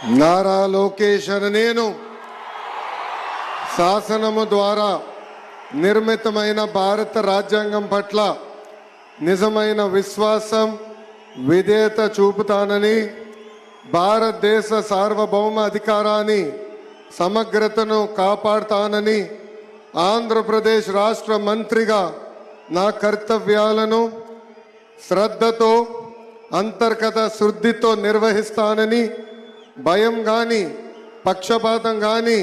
నారా లోకేష్ అనే నేను శాసనము ద్వారా నిర్మితమైన భారత రాజ్యాంగం పట్ల నిజమైన విశ్వాసం విధేయత చూపుతానని, భారతదేశ సార్వభౌమ అధికారాన్ని సమగ్రతను కాపాడుతానని, ఆంధ్రప్రదేశ్ రాష్ట్ర మంత్రిగా నా కర్తవ్యాలను శ్రద్ధతో అంతర్గత శుద్ధితో నిర్వహిస్తానని, భయం కానీ పక్షపాతం కానీ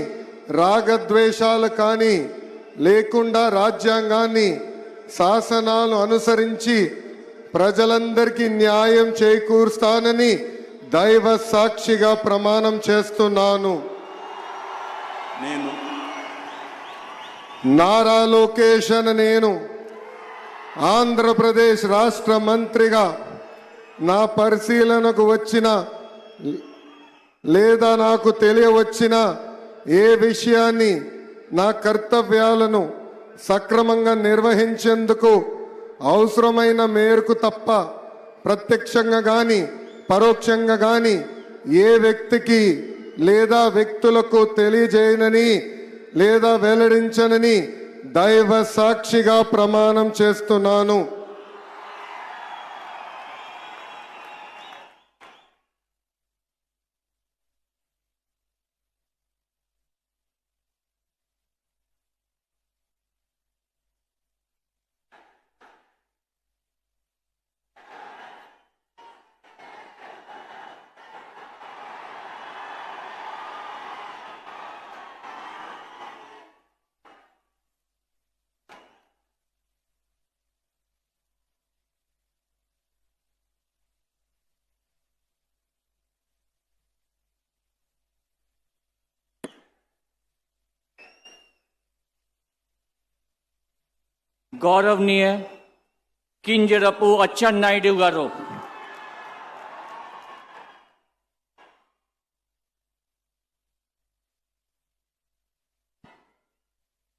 రాగద్వేషాలు కానీ లేకుండా రాజ్యాంగాన్ని శాసనాలు అనుసరించి ప్రజలందరికీ న్యాయం చేకూరుస్తానని దైవ సాక్షిగా ప్రమాణం చేస్తున్నాను. నేను నారా లోకేష్ అనే నేను ఆంధ్రప్రదేశ్ రాష్ట్ర మంత్రిగా నా పరిశీలనకు వచ్చిన లేదా నాకు తెలియవచ్చిన ఏ విషయాన్ని నా కర్తవ్యాలను సక్రమంగా నిర్వహించేందుకు అవసరమైన మేరకు తప్ప ప్రత్యక్షంగా కానీ పరోక్షంగా కానీ ఏ వ్యక్తికి లేదా వ్యక్తులకు తెలియజేయనని లేదా వెల్లడించనని దైవ సాక్షిగా ప్రమాణం చేస్తున్నాను. గౌరవనీయ కింజరపు అచ్చెన్నాయుడు గారు